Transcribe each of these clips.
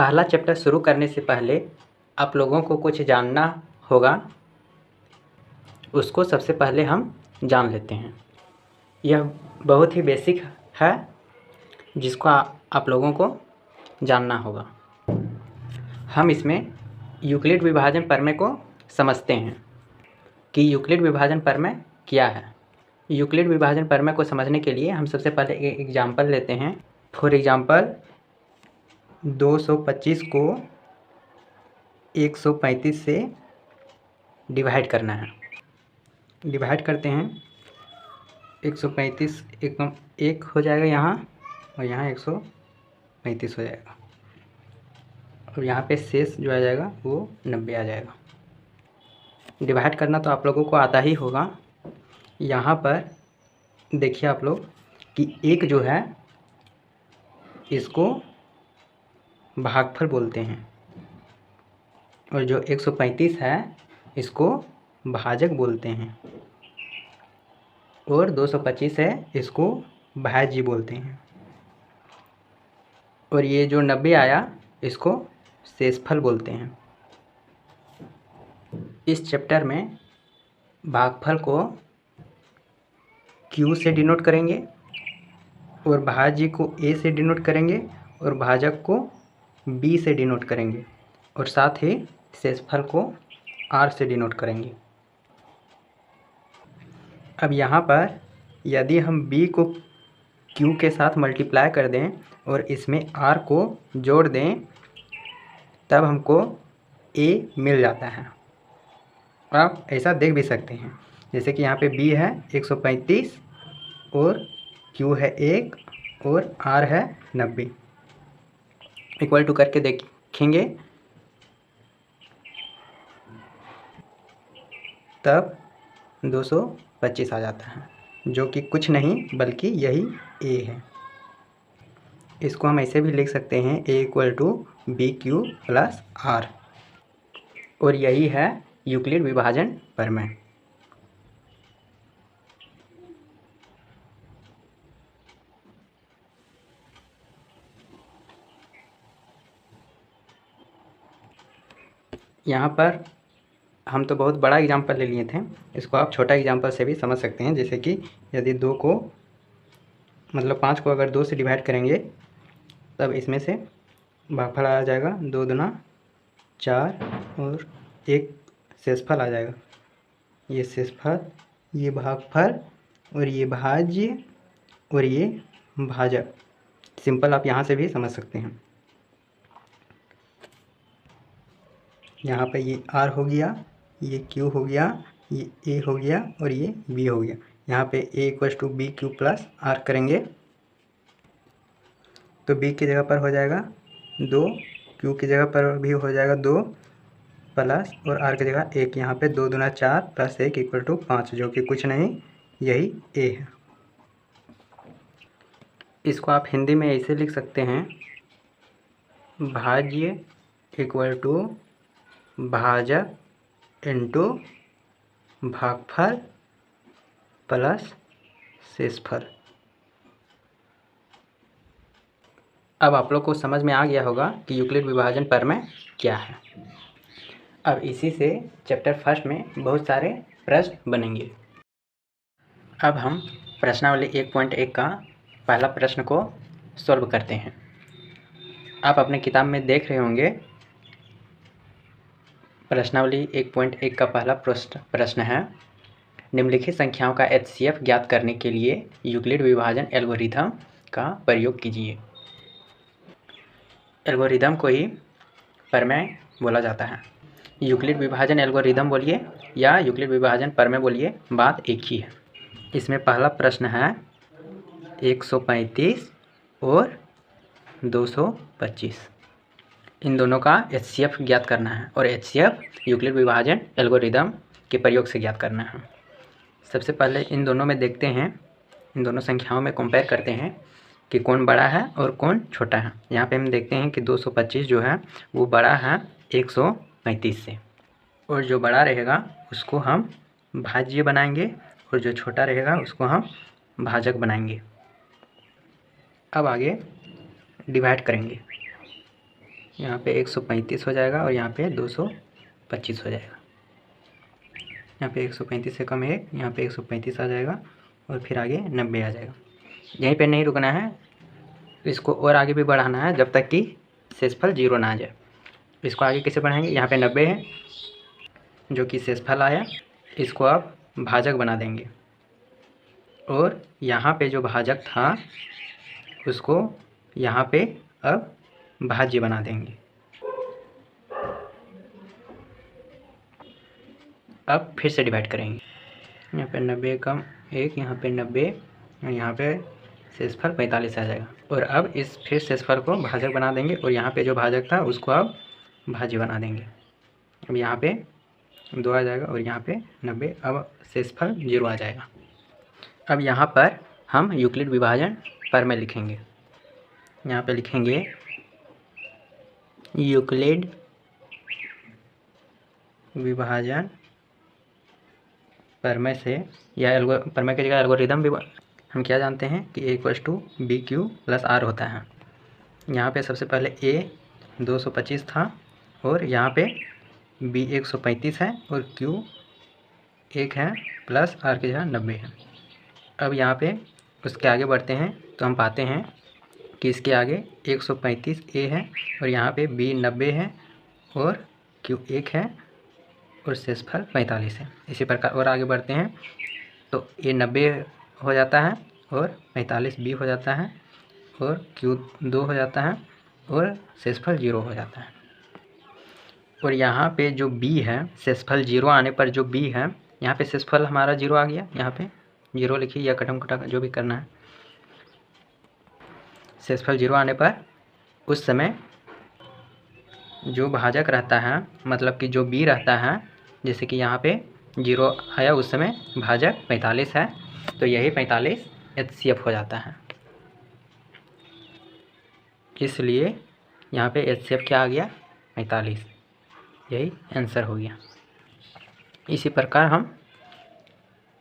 पहला चैप्टर शुरू करने से पहले आप लोगों को कुछ जानना होगा, उसको सबसे पहले हम जान लेते हैं। यह बहुत ही बेसिक है जिसको आप लोगों को जानना होगा। हम इसमें यूक्लिड विभाजन प्रमेय को समझते हैं कि यूक्लिड विभाजन प्रमेय क्या है। यूक्लिड विभाजन प्रमेय को समझने के लिए हम सबसे पहले एक एग्जाम्पल लेते हैं। फॉर एग्जाम्पल 225 को 135 से डिवाइड करना है। डिवाइड करते हैं, 135 एक हो जाएगा यहाँ, और यहाँ 135 हो जाएगा, और यहाँ पे शेष जो आ जाएगा वो 90 आ जाएगा। डिवाइड करना तो आप लोगों को आता ही होगा। यहाँ पर देखिए आप लोग कि एक जो है इसको भागफल बोलते हैं, और जो 135 है इसको भाजक बोलते हैं, और 225 है इसको भाज्य बोलते हैं, और ये जो 90 आया इसको शेषफल बोलते हैं। इस चैप्टर में भागफल को Q से डिनोट करेंगे, और भाज्य को A से डिनोट करेंगे, और भाजक को B से डिनोट करेंगे, और साथ ही शेषफल को R से डिनोट करेंगे। अब यहाँ पर यदि हम B को Q के साथ मल्टीप्लाई कर दें और इसमें R को जोड़ दें, तब हमको A मिल जाता है। आप ऐसा देख भी सकते हैं, जैसे कि यहाँ पे B है 135 और Q है 1 और R है 90। इक्वल टू करके देखेंगे तब 225 आ जाता है, जो कि कुछ नहीं बल्कि यही A है। इसको हम ऐसे भी लिख सकते हैं A equal to BQ plus R, और यही है यूक्लिड विभाजन प्रमेय। यहाँ पर हम तो बहुत बड़ा एग्जाम्पल ले लिए थे, इसको आप छोटा एग्जाम्पल से भी समझ सकते हैं। जैसे कि यदि 5 को अगर 2 से डिवाइड करेंगे तब इसमें से भागफल आ जाएगा 2 दूना 4 और एक शेषफल आ जाएगा। ये शेषफल, ये भागफल, और ये भाज्य, और ये भाजक। सिंपल आप यहाँ से भी समझ सकते हैं। यहाँ पे ये R हो गया, ये Q हो गया, ये A हो गया, और ये B हो गया। यहाँ पे A equals to BQ plus R करेंगे तो B की जगह पर हो जाएगा 2, Q की जगह पर भी हो जाएगा 2 प्लस, और R की जगह 1। यहाँ पे 2 दूना 4 प्लस 1 इक्वल टू 5, जो कि कुछ नहीं यही A है। इसको आप हिंदी में ऐसे लिख सकते हैं, भाज्य इक्वल टू भाजक इंटू भागफल प्लस शेषफल। अब आप लोग को समझ में आ गया होगा कि यूक्लिड विभाजन प्रमेय क्या है। अब इसी से चैप्टर फर्स्ट में बहुत सारे प्रश्न बनेंगे। अब हम प्रश्नावली 1.1 का पहला प्रश्न को सॉल्व करते हैं। आप अपने किताब में देख रहे होंगे, प्रश्नावली 1.1 का पहला प्रश्न है, निम्नलिखित संख्याओं का HCF ज्ञात करने के लिए यूक्लिड विभाजन एल्गोरिथम का प्रयोग कीजिए। एल्गोरिथम को ही प्रमेय बोला जाता है। यूक्लिड विभाजन एल्गोरिथम बोलिए या यूक्लिड विभाजन प्रमेय बोलिए, बात एक ही है। इसमें पहला प्रश्न है 135 और 225, इन दोनों का HCF ज्ञात करना है, और HCF यूक्लिड विभाजन एल्गोरिथम के प्रयोग से ज्ञात करना है। सबसे पहले इन दोनों में देखते हैं, इन दोनों संख्याओं में कंपेयर करते हैं कि कौन बड़ा है और कौन छोटा है। यहाँ पे हम देखते हैं कि 225 जो है वो बड़ा है 135 से, और जो बड़ा रहेगा उसको हम भाज्य बनाएंगे, और जो छोटा रहेगा उसको हम भाजक बनाएंगे। अब आगे डिवाइड करेंगे। यहाँ पे 135 हो जाएगा और यहाँ पे 225 हो जाएगा। यहाँ पे 135 से कम 1, यहाँ पे 135 आ जाएगा और फिर आगे 90 आ जाएगा। यहीं पे नहीं रुकना है, इसको और आगे भी बढ़ाना है जब तक कि शेषफल 0 ना आ जाए। इसको आगे कैसे बढ़ाएंगे? यहाँ पे 90 है जो कि शेषफल आया, इसको अब भाजक बना देंगे और यहाँ पे जो भाजक था उसको यहाँ पे अब भाज्य बना देंगे। अब फिर से डिवाइड करेंगे। यहाँ पे 90 कम 1, यहाँ पे 90 और यहाँ पे शेषफल 45 आ जाएगा। और अब इस फिर शेषफल को भाजक बना देंगे और यहाँ पे जो भाजक था उसको अब भाज्य बना देंगे। अब यहाँ पे 2 आ जाएगा और यहाँ पे 90, अब शेषफल 0 आ जाएगा। अब यहाँ पर हम यूक्लिड विभाजन प्रमेय लिखेंगे। यहाँ पे लिखेंगे यूक्लिड विभाजन प्रमेय से, या प्रमेय की जगह एल्गोरिदम भी हम क्या जानते हैं कि A = BQ + R होता है। यहाँ पे सबसे पहले A 225 था और यहाँ पे B 135 है और Q 1 है प्लस R की जगह 90 है। अब यहाँ पे उसके आगे बढ़ते हैं तो हम पाते हैं कि इसके आगे 135 A है और यहाँ पे B 90 है और Q 1 है और शेषफल 45 है। इसी प्रकार और आगे बढ़ते हैं तो A 90 हो जाता है और 45 B हो जाता है और Q 2 हो जाता है और शेषफल 0 हो जाता है। और यहाँ पे जो B है, शेषफल 0 आने पर जो B है, यहाँ पे शेषफल हमारा 0 आ गया, यहाँ पे 0 लिखिए या कटम कटा जो भी करना है। शेषफल 0 आने पर उस समय जो भाजक रहता है, मतलब कि जो B रहता है, जैसे कि यहाँ पे 0 आया उस समय भाजक 45 है तो यही 45 HCF हो जाता है। इसलिए यहाँ पे HCF क्या आ गया? 45। यही आंसर हो गया। इसी प्रकार हम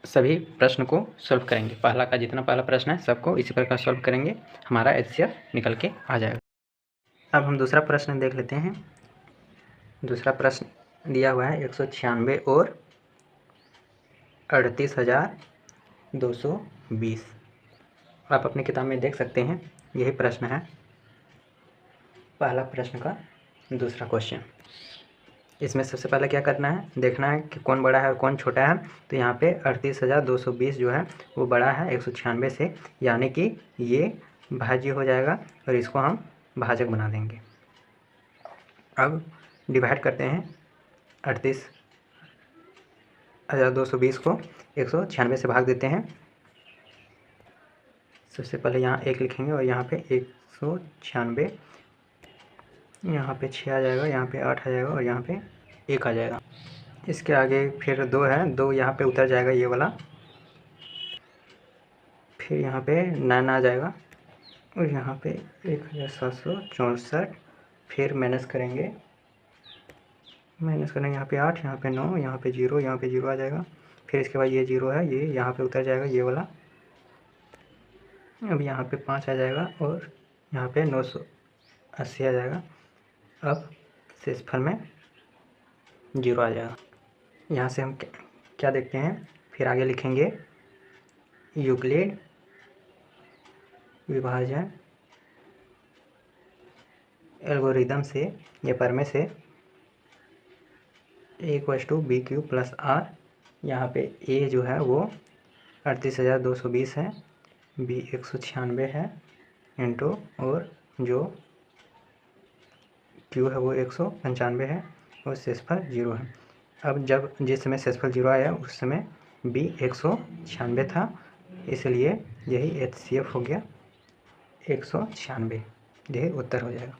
सभी प्रश्न को सॉल्व करेंगे। पहला का जितना पहला प्रश्न है सबको इसी प्रकार सॉल्व करेंगे, हमारा HCF निकल के आ जाएगा। अब हम दूसरा प्रश्न देख लेते हैं। दूसरा प्रश्न दिया हुआ है 196 और 38,220। आप अपनी किताब में देख सकते हैं, यही प्रश्न है। पहला प्रश्न का दूसरा क्वेश्चन। इसमें सबसे पहले क्या करना है, देखना है कि कौन बड़ा है और कौन छोटा है। तो यहाँ पे 38,220 जो है वो बड़ा है 196 से, यानी कि ये भाज्य हो जाएगा और इसको हम भाजक बना देंगे। अब डिवाइड करते हैं 38,220 को 196 से भाग देते हैं। सबसे पहले यहाँ 1 लिखेंगे और यहाँ पे 196, यहाँ पे 6 आ जाएगा, यहाँ पे 8 आ जाएगा और यहाँ पे 1 आ जाएगा। इसके आगे फिर 2 है, 2 यहाँ पे उतर जाएगा ये वाला, फिर यहाँ पे 9 आ जाएगा और यहाँ पे 1764, फिर माइनस करेंगे यहाँ पे 8, यहाँ पे 9, यहाँ पे 0, यहाँ पे 0 आ जाएगा। फिर इसके बाद ये 0 है, ये यहाँ पे उतर जाएगा ये वाला। अब यहाँ पे 5 आ जाएगा और यहाँ पे 980 आ जाएगा। अब शेषफल में 0 आ जाएगा। यहाँ से हम क्या देखते हैं, फिर आगे लिखेंगे यूक्लिड विभाजन एल्गोरिदम से या प्रमेय से A = BQ + R। यहाँ पे A जो है वो 38,220 है, B 196 है इंटू, और जो Q है वो 195 है और शेषफल 0 है। अब जब जिस समय शेषफल 0 आया उस समय B 196 था, इसलिए यही HCF हो गया 196। यही उत्तर हो जाएगा।